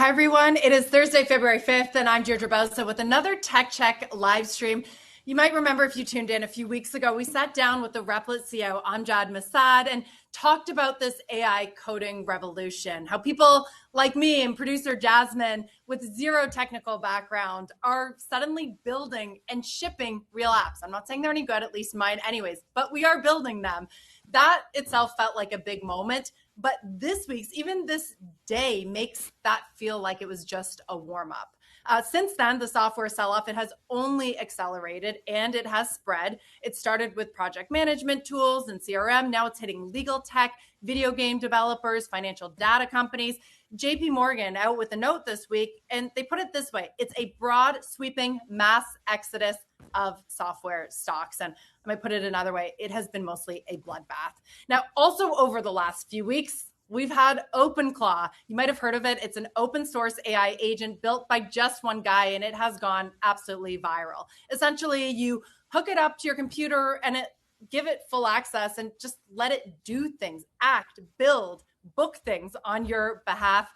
Hi, everyone. It is Thursday, February 5th, and I'm Deirdre Bosa with another Tech Check live stream. You might remember if you tuned in a few weeks ago, we sat down with the Replit CEO, Amjad Masad, and talked about this AI coding revolution, how people like me and producer Jasmine with zero technical background are suddenly building and shipping real apps. I'm not saying they're any good, at least mine anyways, but we are building them. That itself felt like a big moment. But even this day makes that feel like it was just a warm up. Since then, the software sell-off, it has only accelerated and it has spread. It started with project management tools and CRM. Now it's hitting legal tech, video game developers, financial data companies. JP Morgan out with a note this week, and they put it this way: it's a broad, sweeping mass exodus of software stocks. And I might put it another way, it has been mostly a bloodbath. Now, also over the last few weeks, we've had OpenClaw. You might have heard of it. It's an open source AI agent built by just one guy, and it has gone absolutely viral. Essentially, you hook it up to your computer and give it full access and just let it do things, act, build, book things on your behalf.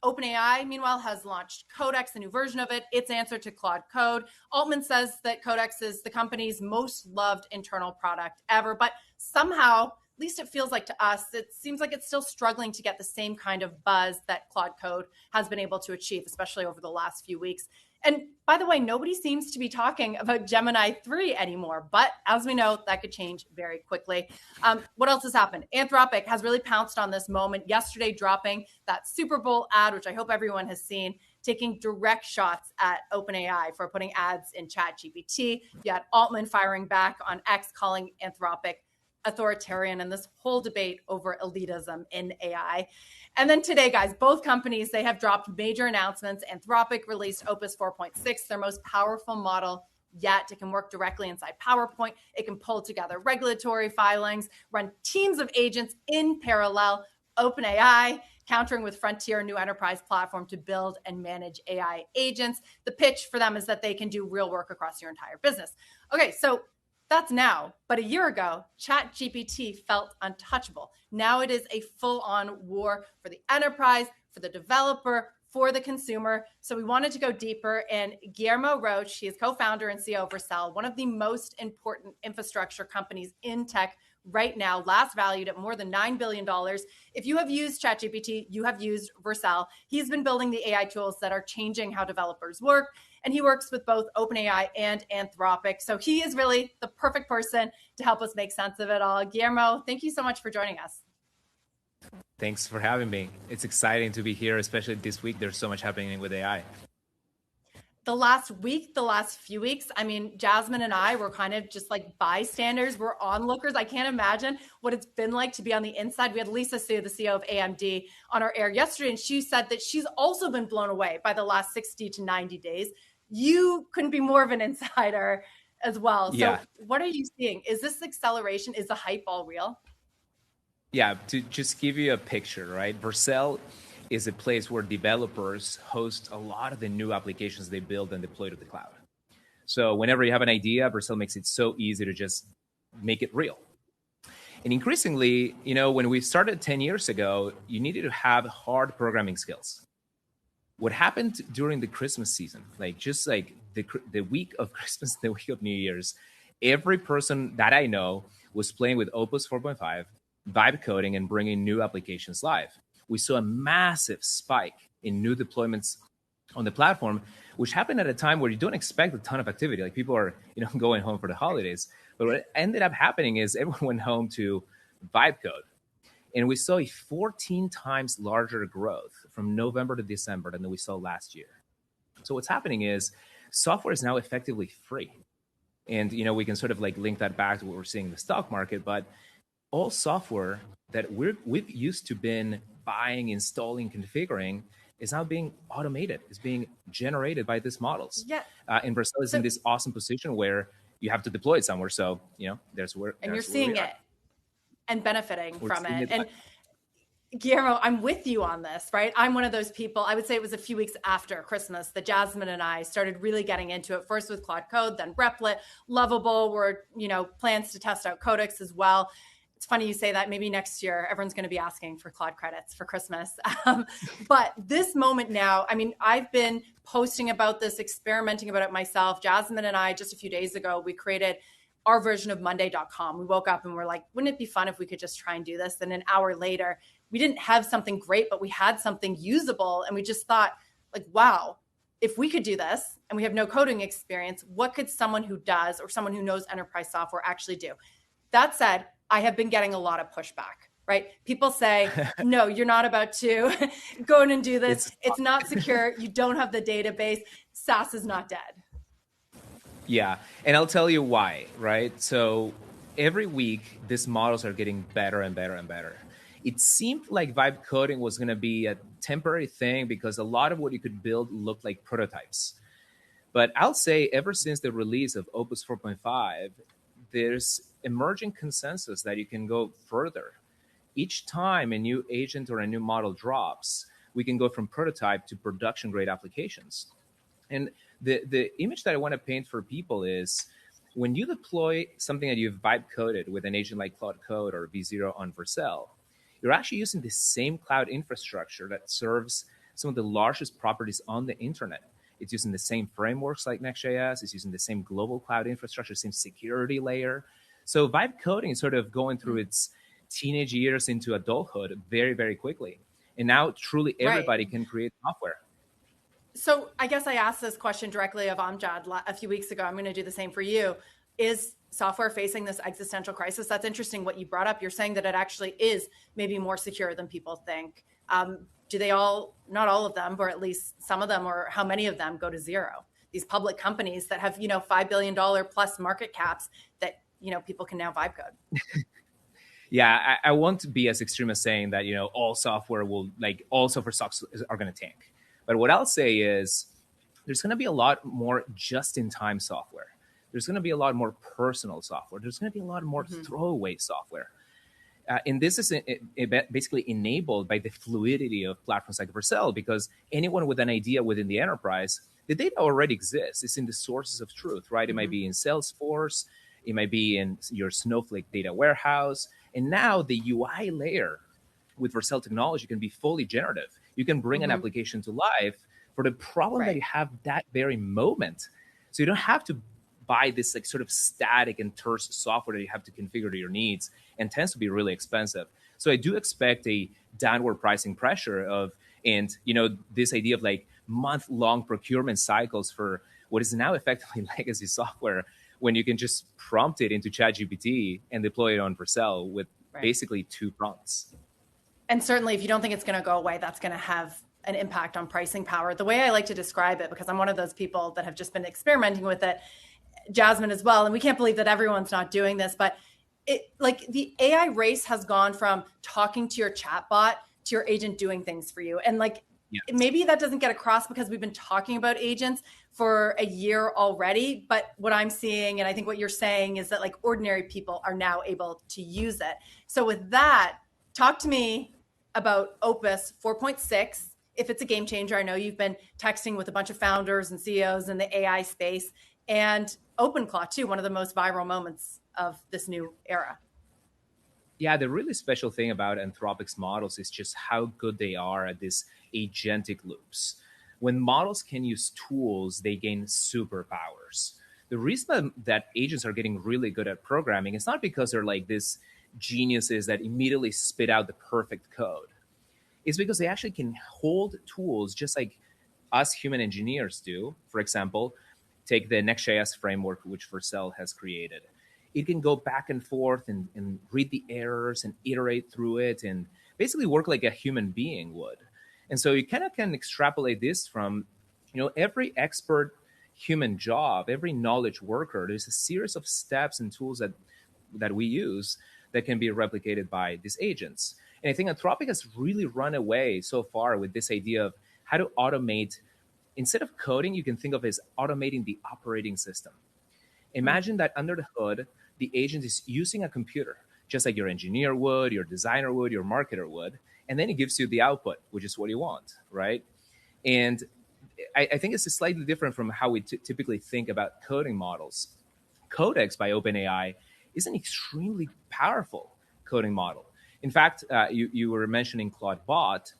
OpenAI, meanwhile, has launched Codex, a new version of it, its answer to Claude Code. Altman says that Codex is the company's most loved internal product ever, but somehow, at least it feels like to us, it seems like it's still struggling to get the same kind of buzz that Claude Code has been able to achieve, especially over the last few weeks. And by the way, nobody seems to be talking about Gemini 3 anymore, but as we know, that could change very quickly. What else has happened? Anthropic has really pounced on this moment yesterday, dropping that Super Bowl ad, which I hope everyone has seen, taking direct shots at OpenAI for putting ads in ChatGPT. You had Altman firing back on X, calling Anthropic authoritarian, and this whole debate over elitism in AI. And then today, guys, both companies, they have dropped major announcements. Anthropic released Opus 4.6, their most powerful model yet. It can work directly inside PowerPoint. It can pull together regulatory filings, run teams of agents in parallel. OpenAI, countering with Frontier, a new enterprise platform to build and manage AI agents. The pitch for them is that they can do real work across your entire business. Okay, so that's now, but a year ago, ChatGPT felt untouchable. Now it is a full-on war for the enterprise, for the developer, for the consumer. So we wanted to go deeper, and Guillermo Roche, he is co-founder and CEO of Vercel, one of the most important infrastructure companies in tech right now, last valued at more than $9 billion. If you have used ChatGPT, you have used Vercel. He's been building the AI tools that are changing how developers work, and he works with both OpenAI and Anthropic. So he is really the perfect person to help us make sense of it all. Guillermo, thank you so much for joining us. Thanks for having me. It's exciting to be here, especially this week. There's so much happening with AI. The last few weeks, I mean, Jasmine and I were kind of just like bystanders. We're onlookers. I can't imagine what it's been like to be on the inside. We had Lisa Su, the CEO of AMD, on our air yesterday, and she said that she's also been blown away by the last 60 to 90 days. You couldn't be more of an insider as well. So yeah. What are you seeing? Is this acceleration? Is the hype all real? Yeah, to just give you a picture, right? Vercel is a place where developers host a lot of the new applications they build and deploy to the cloud. So whenever you have an idea, Vercel makes it so easy to just make it real. And increasingly, you know, when we started 10 years ago, you needed to have hard programming skills. What happened during the Christmas season, just the week of Christmas, the week of New Year's, every person that I know was playing with Opus 4.5, vibe coding, and bringing new applications live. We saw a massive spike in new deployments on the platform, which happened at a time where you don't expect a ton of activity. Like people are, going home for the holidays. But what ended up happening is everyone went home to vibe code. And we saw a 14 times larger growth from November to December than we saw last year. So what's happening is software is now effectively free. And, we can sort of link that back to what we're seeing in the stock market. But all software that we've used to been buying, installing, configuring is now being automated, is being generated by these models. Yeah. And Vercel is in this awesome position where you have to deploy it somewhere. So, there's where. And you're seeing it and benefiting from it. And Guillermo, I'm with you on this, right? I'm one of those people. I would say it was a few weeks after Christmas that Jasmine and I started really getting into it. First with Claude Code, then Replit, Lovable, were, plans to test out Codex as well. It's funny you say that. Maybe next year, everyone's going to be asking for Claude credits for Christmas. But this moment now, I mean, I've been posting about this, experimenting about it myself. Jasmine and I, just a few days ago, we created our version of Monday.com. We woke up and we're like, wouldn't it be fun if we could just try and do this? And an hour later, we didn't have something great, but we had something usable. And we just thought, like, wow, if we could do this and we have no coding experience, what could someone who does or someone who knows enterprise software actually do? That said, I have been getting a lot of pushback, right? People say, no, you're not about to go in and do this. It's not secure. You don't have the database. SaaS is not dead. Yeah, and I'll tell you why, right? So every week, these models are getting better and better and better. It seemed like vibe coding was going to be a temporary thing because a lot of what you could build looked like prototypes. But I'll say ever since the release of Opus 4.5, there's emerging consensus that you can go further. Each time a new agent or a new model drops, we can go from prototype to production grade applications. And the image that I want to paint for people is when you deploy something that you've vibe coded with an agent like Claude Code or V0 on Vercel, you're actually using the same cloud infrastructure that serves some of the largest properties on the internet. It's using the same frameworks like Next.js. It's using the same global cloud infrastructure, same security layer. So vibe coding is sort of going through its teenage years into adulthood very, very quickly. And now truly everybody can create software. So I guess I asked this question directly of Amjad a few weeks ago. I'm going to do the same for you. Is software facing this existential crisis? That's interesting what you brought up. You're saying that it actually is maybe more secure than people think. Do they all, not all of them, or at least some of them, or how many of them go to zero? These public companies that have, $5 billion plus market caps that, people can now vibe code. Yeah, I won't be as extreme as saying that, all software will, all software stocks are going to tank. But what I'll say is there's going to be a lot more just-in-time software. There's going to be a lot more personal software. There's going to be a lot more throwaway software. And this is basically enabled by the fluidity of platforms like Vercel, because anyone with an idea within the enterprise, the data already exists. It's in the sources of truth, right? It might be in Salesforce. It might be in your Snowflake data warehouse. And now the UI layer with Vercel technology can be fully generative. You can bring an application to life for the problem that you have that very moment. So you don't have to buy this sort of static and terse software that you have to configure to your needs and tends to be really expensive. So I do expect a downward pricing pressure this idea of month-long procurement cycles for what is now effectively legacy software when you can just prompt it into ChatGPT and deploy it on Vercel with basically 2 prompts. And certainly if you don't think it's going to go away, that's going to have an impact on pricing power. The way I like to describe it, because I'm one of those people that have just been experimenting with it, Jasmine as well, and we can't believe that everyone's not doing this, but the AI race has gone from talking to your chatbot to your agent doing things for you. And maybe that doesn't get across because we've been talking about agents for a year already. But what I'm seeing, and I think what you're saying, is that ordinary people are now able to use it. So with that, talk to me about Opus 4.6. If it's a game changer, I know you've been texting with a bunch of founders and CEOs in the AI space, and OpenClaw too, one of the most viral moments of this new era. Yeah, the really special thing about Anthropic's models is just how good they are at these agentic loops. When models can use tools, they gain superpowers. The reason that agents are getting really good at programming is not because they're these geniuses that immediately spit out the perfect code. It's because they actually can hold tools just like us human engineers do. For example, take the Next.js framework, which Vercel has created. It can go back and forth and read the errors and iterate through it and basically work like a human being would. And so you kind of can extrapolate this from, every expert human job, every knowledge worker. There's a series of steps and tools that we use that can be replicated by these agents. And I think Anthropic has really run away so far with this idea of how to automate. Instead of coding, you can think of it as automating the operating system. Imagine that under the hood, the agent is using a computer, just like your engineer would, your designer would, your marketer would, and then it gives you the output, which is what you want, right? And I think it's slightly different from how we typically think about coding models. Codex by OpenAI is an extremely powerful coding model. In fact, you were mentioning Claude Bot.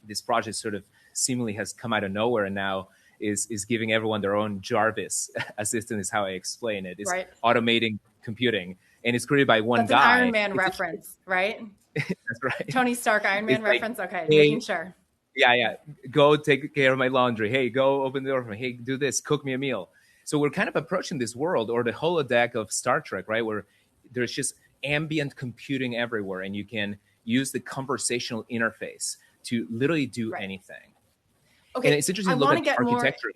This project sort of seemingly has come out of nowhere and now is giving everyone their own Jarvis assistant, is how I explain it. It's right. automating computing, and it's created by one That's guy. An Iron Man reference, right? That's right. Tony Stark Iron Man It's reference. like, Okay, hey, making sure. Yeah. Go take care of my laundry. Hey, go open the door for me. Hey, do this. Cook me a meal. So we're kind of approaching this world, or the holodeck of Star Trek, right? Where there's just ambient computing everywhere, and you can use the conversational interface to literally do anything. Okay, and it's interesting to look at the architecture.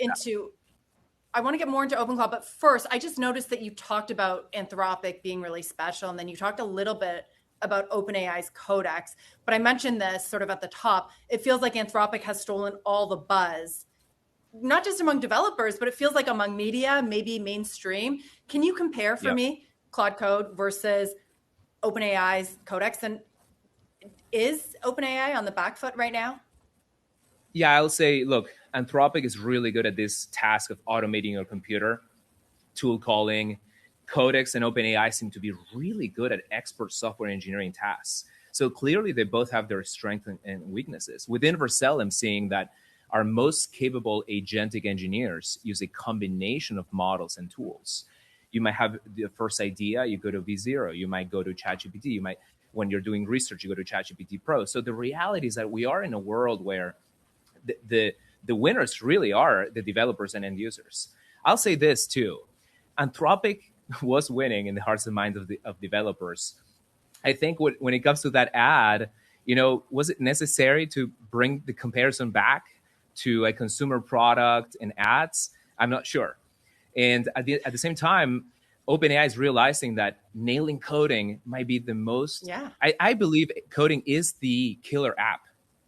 I want to get more into OpenCloud, but first, I just noticed that you talked about Anthropic being really special, and then you talked a little bit about OpenAI's Codex. But I mentioned this sort of at the top. It feels like Anthropic has stolen all the buzz, not just among developers, but it feels like among media, maybe mainstream. Can you compare for me Claude Code versus OpenAI's Codex? And is OpenAI on the back foot right now? Yeah, I'll say, look, Anthropic is really good at this task of automating your computer, tool calling. Codex and OpenAI seem to be really good at expert software engineering tasks. So clearly, they both have their strengths and weaknesses. Within Vercel, I'm seeing that our most capable agentic engineers use a combination of models and tools. You might have the first idea, you go to V0. You might go to ChatGPT. You might, when you're doing research, you go to ChatGPT Pro. So the reality is that we are in a world where the winners really are the developers and end users. I'll say this too. Anthropic was winning in the hearts and minds of developers. I think when it comes to that ad, was it necessary to bring the comparison back to a consumer product and ads? I'm not sure. And at the same time, OpenAI is realizing that nailing coding might be the most. Yeah. I believe coding is the killer app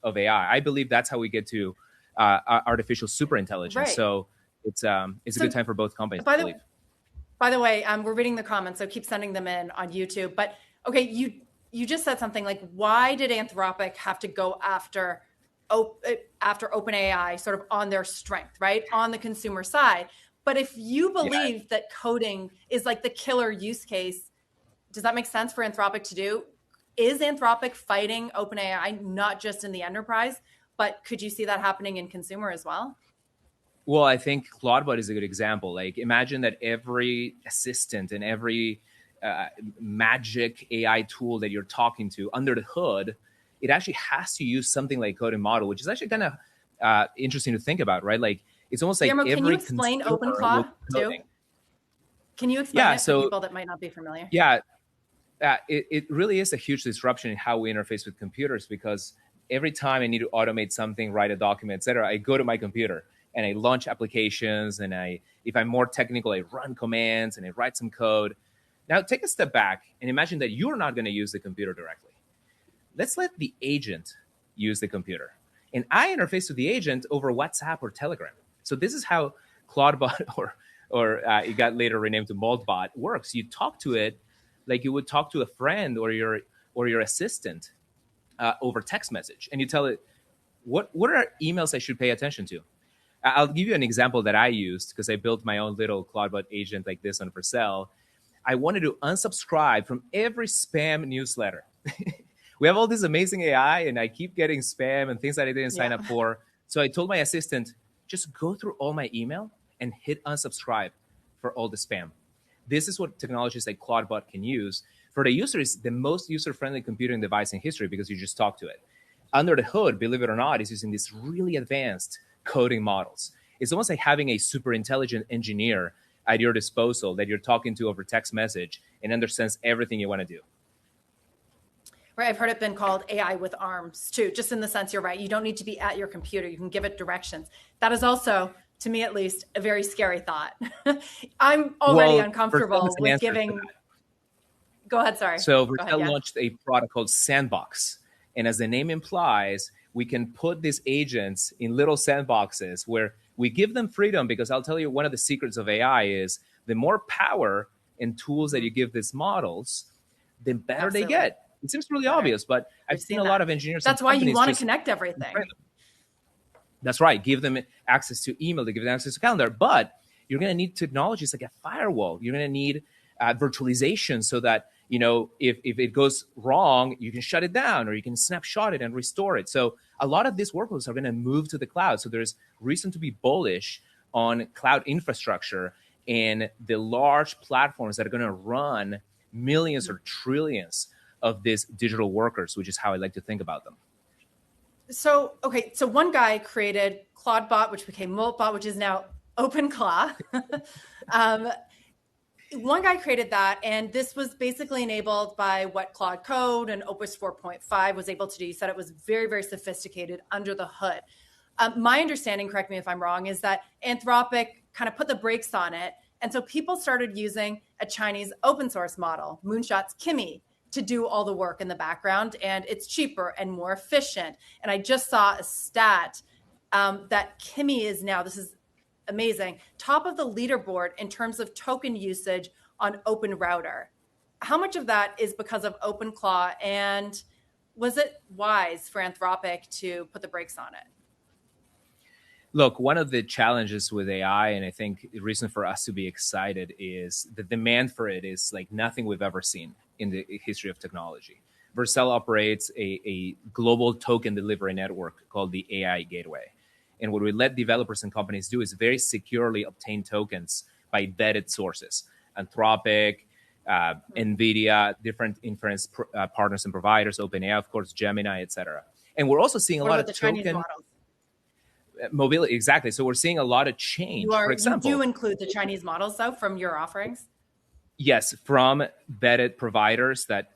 of AI. I believe that's how we get to artificial superintelligence. Right. So it's a good time for both companies. By the way, we're reading the comments, so keep sending them in on YouTube. But okay, you just said something like, why did Anthropic have to go after OpenAI sort of on their strength, right? On the consumer side. But if you believe that coding is like the killer use case, does that make sense for Anthropic to do? Is Anthropic fighting OpenAI, not just in the enterprise, but could you see that happening in consumer as well? Well, I think Claudebot is a good example. Like, imagine that every assistant and every magic AI tool that you're talking to under the hood, it actually has to use something like coding model, which is actually kind of interesting to think about, right? Like, it's almost like Guillermo, every can you explain OpenCloud too? Can you explain it to people that might not be familiar? Yeah, it really is a huge disruption in how we interface with computers, because every time I need to automate something, write a document, et cetera, I go to my computer and I launch applications, and if I'm more technical, I run commands and I write some code. Now take a step back and imagine that you're not going to use the computer directly. Let's let the agent use the computer. And I interface with the agent over WhatsApp or Telegram. So this is how Claudebot, or it got later renamed to Moldbot, works. You talk to it like you would talk to a friend or your assistant over text message, and you tell it what are emails I should pay attention to. I'll give you an example that I used, because I built my own little Claudebot agent like this on Vercel. I wanted to unsubscribe from every spam newsletter. We have all this amazing AI, and I keep getting spam and things that I didn't sign up for. So I told my assistant, just go through all my email and hit unsubscribe for all the spam. This is what technologies like Claudebot can use. For the user, it's the most user-friendly computing device in history, because you just talk to it. Under the hood, believe it or not, it's using these really advanced coding models. It's almost like having a super intelligent engineer at your disposal that you're talking to over text message and understands everything you want to do. Right. I've heard it been called AI with arms too, just in the sense, you're right. You don't need to be at your computer. You can give it directions. That is also, to me at least, a very scary thought. I'm already uncomfortable with giving. Go ahead. Sorry. So Vercel launched a product called Sandbox. And as the name implies, we can put these agents in little sandboxes where we give them freedom, because I'll tell you, one of the secrets of AI is the more power and tools that you give these models, the better they get. It seems really obvious, but I've seen a lot of engineers. That's why you want to connect everything. That's right. Give them access to email, to give them access to calendar. But you're going to need technologies like a firewall. You're going to need virtualization, so that if it goes wrong, you can shut it down or you can snapshot it and restore it. So a lot of these workloads are going to move to the cloud. So there's reason to be bullish on cloud infrastructure and the large platforms that are going to run millions or trillions of these digital workers, which is how I like to think about them. So one guy created ClaudeBot, which became Moltbot, which is now OpenClaw. One guy created that, and this was basically enabled by what Claude Code and Opus 4.5 was able to do. You said it was very, very sophisticated under the hood. My understanding, correct me if I'm wrong, is that Anthropic kind of put the brakes on it. And so people started using a Chinese open source model, Moonshot's Kimi, to do all the work in the background. And it's cheaper and more efficient. And I just saw a stat that Kimi is now, this is amazing, top of the leaderboard in terms of token usage on Open Router. How much of that is because of OpenClaw, and was it wise for Anthropic to put the brakes on it? Look, one of the challenges with AI, and I think the reason for us to be excited, is the demand for it is like nothing we've ever seen in the history of technology. Vercel operates a global token delivery network called the AI Gateway. And what we let developers and companies do is very securely obtain tokens by vetted sources. Anthropic, NVIDIA, different inference partners and providers, OpenAI, of course, Gemini, et cetera. And we're also seeing a lot of token mobility. Exactly. So we're seeing a lot of change. For example, you do include the Chinese models, though, from your offerings? Yes, from vetted providers that,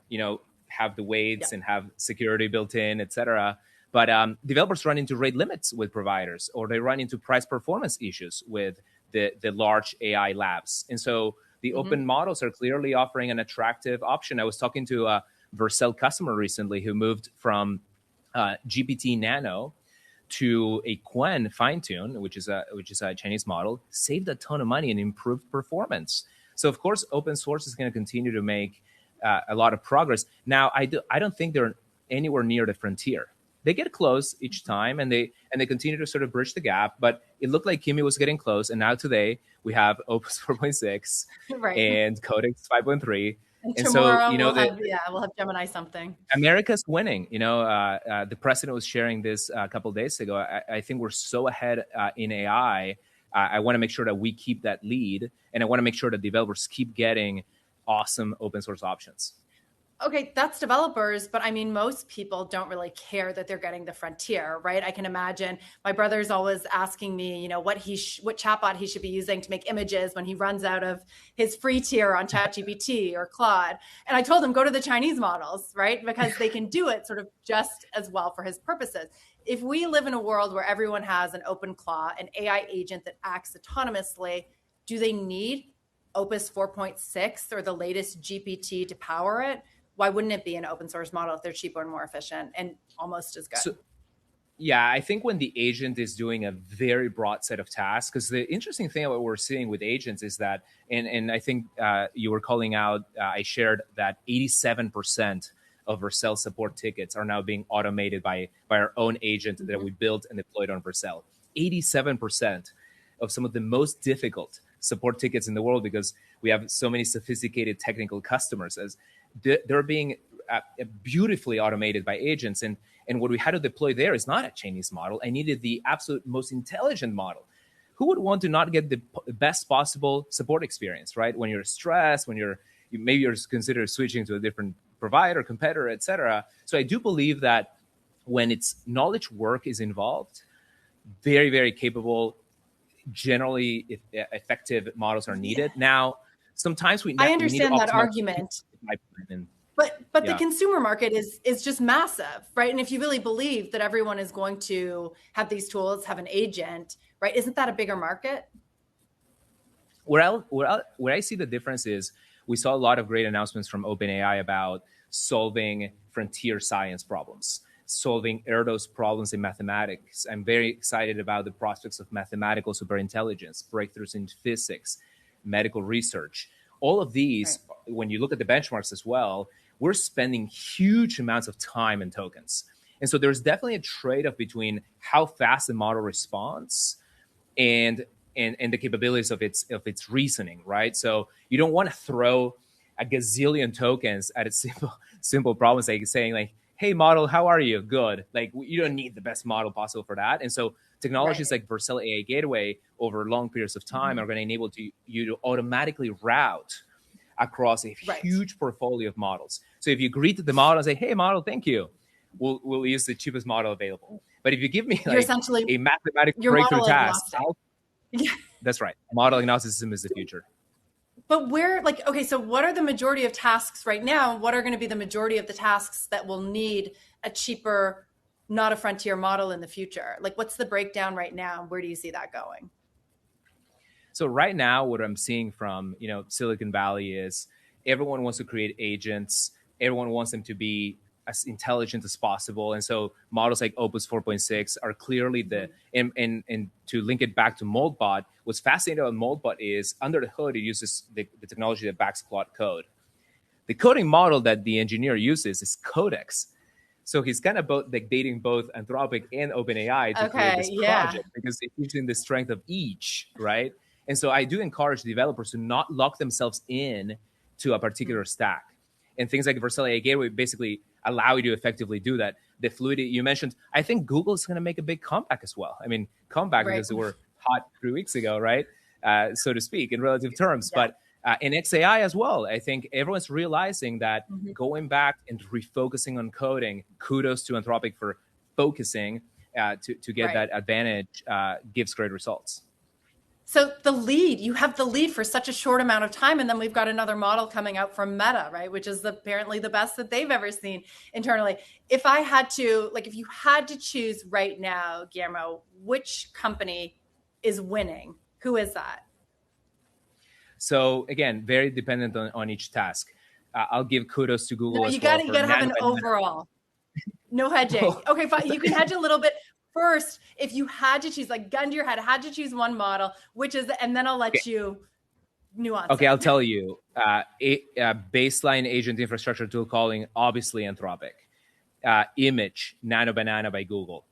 have the weights and have security built in, et cetera. But developers run into rate limits with providers, or they run into price performance issues with the large AI labs. And so the open models are clearly offering an attractive option. I was talking to a Vercel customer recently who moved from GPT Nano to a Quen fine-tune, which is a Chinese model, saved a ton of money and improved performance. So of course, open source is going to continue to make a lot of progress. Now, I don't think they're anywhere near the frontier. They get close each time, and they continue to sort of bridge the gap. But it looked like Kimi was getting close, and now today we have Opus 4.6 and Codex 5.3. And tomorrow we'll have Gemini something. America's winning. The president was sharing this a couple of days ago. I think we're so ahead in AI. I want to make sure that we keep that lead, and I want to make sure that developers keep getting awesome open source options. Okay, that's developers, but I mean, most people don't really care that they're getting the frontier, right? I can imagine my brother's always asking me, what chatbot he should be using to make images when he runs out of his free tier on ChatGPT or Claude. And I told him, go to the Chinese models, right? Because they can do it sort of just as well for his purposes. If we live in a world where everyone has an OpenClaw, an AI agent that acts autonomously, do they need Opus 4.6 or the latest GPT to power it? Why wouldn't it be an open source model if they're cheaper and more efficient and almost as good? Yeah, I think when the agent is doing a very broad set of tasks, because the interesting thing about what we're seeing with agents is that, and I think you were calling out, I shared that 87% of Vercel support tickets are now being automated by our own agent that we built and deployed on Vercel. 87% of some of the most difficult support tickets in the world, because we have so many sophisticated technical customers, as they're being beautifully automated by agents. And what we had to deploy there is not a Chinese model. I needed the absolute most intelligent model. Who would want to not get the best possible support experience, right? When you're stressed, when maybe you're considering switching to a different provider, competitor, et cetera. So I do believe that when it's knowledge work is involved, very, very capable, generally effective models are needed. Now, sometimes I understand that argument. But the consumer market is just massive, right? And if you really believe that everyone is going to have these tools, have an agent, right? Isn't that a bigger market? Where I see the difference is we saw a lot of great announcements from OpenAI about solving frontier science problems, solving Erdos problems in mathematics. I'm very excited about the prospects of mathematical superintelligence, breakthroughs in physics, medical research. All of these, when you look at the benchmarks as well, we're spending huge amounts of time and tokens. And so there's definitely a trade-off between how fast the model responds and the capabilities of its reasoning, right? So you don't want to throw a gazillion tokens at a simple problem, like saying like, hey model, how are you? Good. Like you don't need the best model possible for that. And so technologies like Vercel AI Gateway over long periods of time are going to enable you to automatically route across a huge portfolio of models. So if you greet the model and say, hey model, thank you, we'll use the cheapest model available. But if you give me like a mathematical breakthrough task, that's right. Model agnosticism is the future. But where, like, okay, so what are the majority of tasks right now? What are going to be the majority of the tasks that will need a cheaper, not a frontier model in the future? Like, what's the breakdown right now? Where do you see that going? So right now, what I'm seeing from, Silicon Valley is everyone wants to create agents. Everyone wants them to be as intelligent as possible. And so models like Opus 4.6 are clearly and to link it back to Moldbot, what's fascinating about Moldbot is under the hood, it uses the technology that backs Claude Code. The coding model that the engineer uses is Codex. So he's kind of dating both Anthropic and OpenAI to create this project because it's using the strength of each, right? And so I do encourage developers to not lock themselves in to a particular stack. And things like Vercel AI Gateway basically allow you to effectively do that. The fluidity you mentioned, I think Google is going to make a big comeback as well. I mean, because they were hot 3 weeks ago, right? So to speak, in relative terms. Yeah. But in XAI as well, I think everyone's realizing that going back and refocusing on coding, kudos to Anthropic for focusing to get that advantage, gives great results. So you have the lead for such a short amount of time. And then we've got another model coming out from Meta, right? Which is apparently the best that they've ever seen internally. If you had to choose right now, Guillermo, which company is winning? Who is that? So again, very dependent on each task. I'll give kudos to Google. No, you got to have an overall. No hedging. Okay, fine. You can hedge a little bit. First, if you had to choose, like gun to your head, had to choose one model, which is, and then I'll let you nuance. Okay, I'll tell you. Baseline agent infrastructure tool calling, obviously Anthropic. Image, Nano Banana by Google.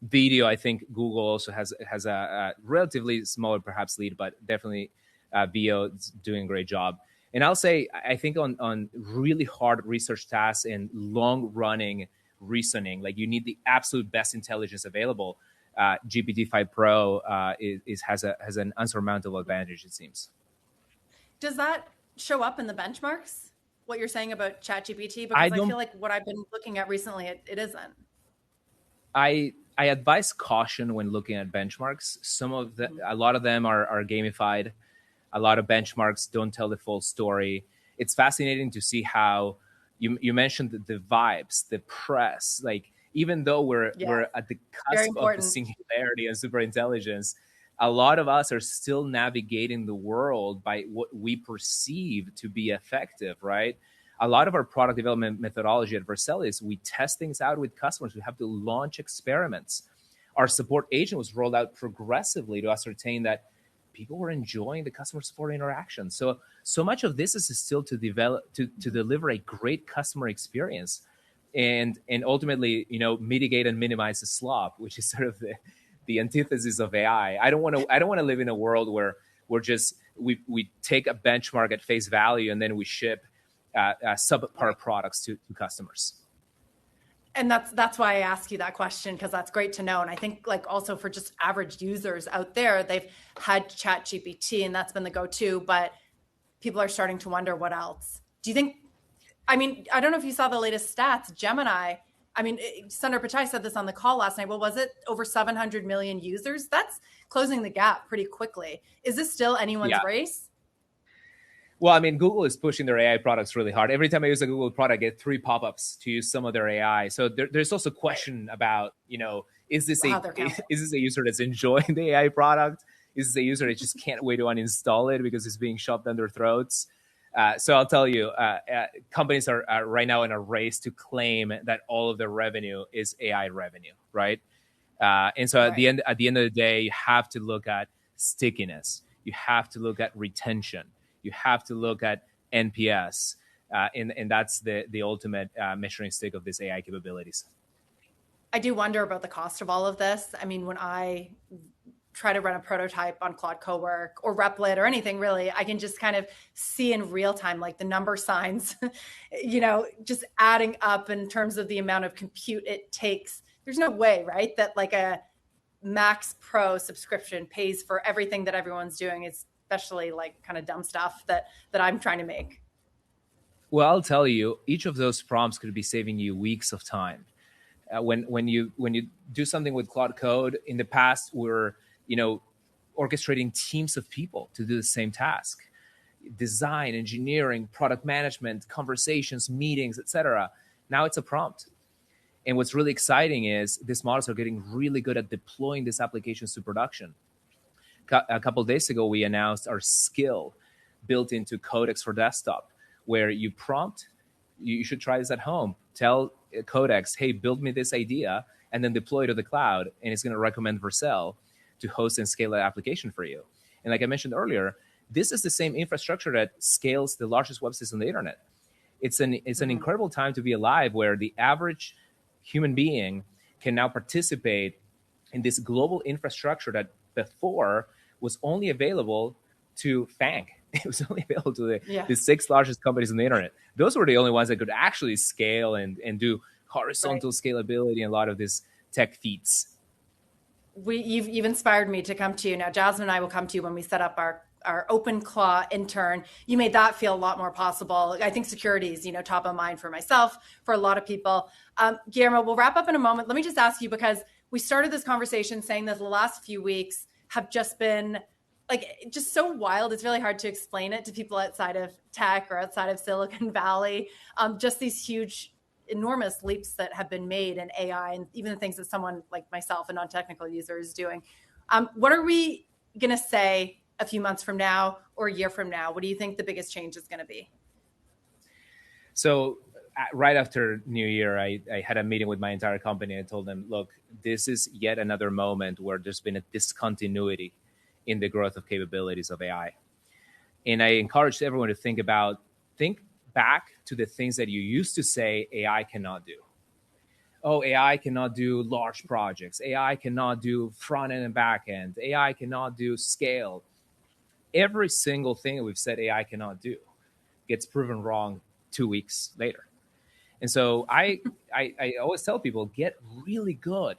Video, I think Google also has a relatively smaller perhaps lead, but definitely VO is doing a great job. And I'll say, I think on really hard research tasks and long running reasoning, like you need the absolute best intelligence available. GPT-5 Pro has an unsurmountable advantage, it seems. Does that show up in the benchmarks? What you're saying about ChatGPT? Because I feel like what I've been looking at recently, it isn't. I advise caution when looking at benchmarks. A lot of them are gamified. A lot of benchmarks don't tell the full story. It's fascinating to see how you mentioned the vibes, the press. Like even though we're at the cusp of the singularity and superintelligence, a lot of us are still navigating the world by what we perceive to be effective, right? A lot of our product development methodology at Vercel is we test things out with customers. We have to launch experiments. Our support agent was rolled out progressively to ascertain that people were enjoying the customer support interaction. So much of this is still to develop, to deliver a great customer experience and ultimately, mitigate and minimize the slop, which is sort of the antithesis of AI. I don't want to live in a world where we take a benchmark at face value and then we ship subpar products to customers. And that's why I ask you that question, because that's great to know. And I think like also for just average users out there, they've had ChatGPT and that's been the go-to, but people are starting to wonder what else. Do you think, I don't know if you saw the latest stats, Gemini, Sundar Pichai said this on the call last night. What was it? Over 700 million users? That's closing the gap pretty quickly. Is this still anyone's race? Well, Google is pushing their AI products really hard. Every time I use a Google product, I get 3 pop-ups to use some of their AI. So there's also a question about, is this a user that's enjoying the AI product? Is this a user that just can't wait to uninstall it because it's being shoved down their throats? So I'll tell you, companies are right now in a race to claim that all of their revenue is AI revenue, right? And so at the end of the day, you have to look at stickiness. You have to look at retention. You have to look at NPS, and that's the ultimate measuring stick of these AI capabilities. I do wonder about the cost of all of this. When I try to run a prototype on Claude Cowork or Replit or anything really, I can just kind of see in real time, like the number signs, just adding up in terms of the amount of compute it takes. There's no way, right, that like a Max Pro subscription pays for everything that everyone's doing, especially like kind of dumb stuff that I'm trying to make. Well, I'll tell you, each of those prompts could be saving you weeks of time. When you do something with Claude Code, in the past, we're orchestrating teams of people to do the same task: design, engineering, product management, conversations, meetings, etc. Now it's a prompt. And what's really exciting is these models are getting really good at deploying these applications to production. A couple of days ago, we announced our skill built into Codex for desktop, where you prompt, you should try this at home. Tell Codex, hey, build me this idea, and then deploy it to the cloud, and it's going to recommend Vercel to host and scale that application for you. And like I mentioned earlier, this is the same infrastructure that scales the largest websites on the internet. It's an incredible time to be alive, where the average human being can now participate in this global infrastructure that before was only available to FANG. It was only available to the 6 largest companies on the internet. Those were the only ones that could actually scale and do horizontal scalability and a lot of these tech feats. You've inspired me to come to you. Now, Jasmine and I will come to you when we set up our OpenClaw intern. You made that feel a lot more possible. I think security is, top of mind for myself, for a lot of people. Guillermo, we'll wrap up in a moment. Let me just ask you, because we started this conversation saying that the last few weeks have just been just so wild. It's really hard to explain it to people outside of tech or outside of Silicon Valley. Just these huge, enormous leaps that have been made in AI, and even the things that someone like myself, a non-technical user, is doing. What are we going to say a few months from now or a year from now? What do you think the biggest change is going to be? So right after New Year, I had a meeting with my entire company. I told them, look, this is yet another moment where there's been a discontinuity in the growth of capabilities of AI. And I encouraged everyone to think back to the things that you used to say AI cannot do. Oh, AI cannot do large projects. AI cannot do front end and back end. AI cannot do scale. Every single thing that we've said AI cannot do gets proven wrong 2 weeks later. And so I always tell people, get really good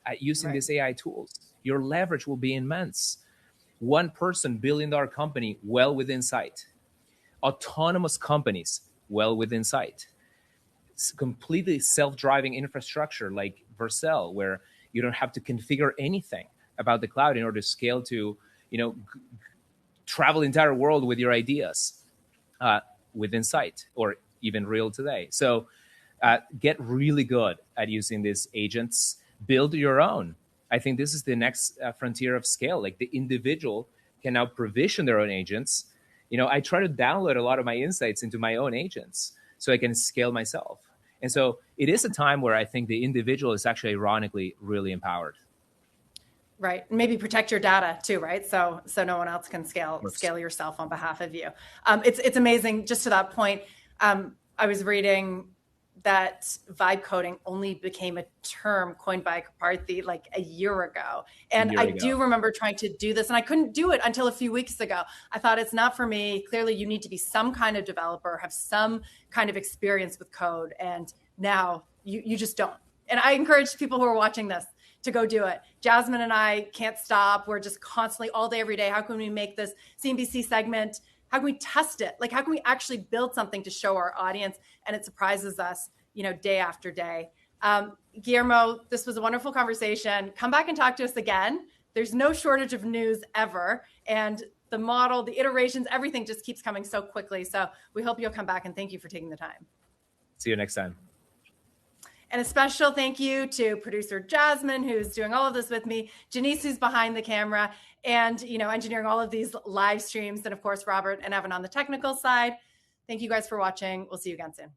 at using these AI tools. Your leverage will be immense. One person, billion-dollar company, well within sight. Autonomous companies, well within sight. It's completely self-driving infrastructure like Vercel, where you don't have to configure anything about the cloud in order to scale to, travel the entire world with your ideas within sight, or even real today. So get really good at using these agents. Build your own. I think this is the next frontier of scale. Like, the individual can now provision their own agents. I try to download a lot of my insights into my own agents so I can scale myself. And so it is a time where I think the individual is actually, ironically, really empowered. Right. Maybe protect your data too, right? So no one else can scale yourself on behalf of you. It's amazing. Just to that point, I was reading that vibe coding only became a term coined by Karpathy like a year ago. And I do remember trying to do this, and I couldn't do it until a few weeks ago. I thought, it's not for me. Clearly, you need to be some kind of developer, have some kind of experience with code. And now you just don't. And I encourage people who are watching this to go do it. Jasmine and I can't stop. We're just constantly, all day, every day. How can we make this CNBC segment? How can we test it? Like, how can we actually build something to show our audience? And it surprises us, day after day. Guillermo, this was a wonderful conversation. Come back and talk to us again. There's no shortage of news ever. And the model, the iterations, everything just keeps coming so quickly. So we hope you'll come back, and thank you for taking the time. See you next time. And a special thank you to producer Jasmine, who's doing all of this with me, Janice, who's behind the camera, and engineering all of these live streams, and of course, Robert and Evan on the technical side. Thank you guys for watching. We'll see you again soon.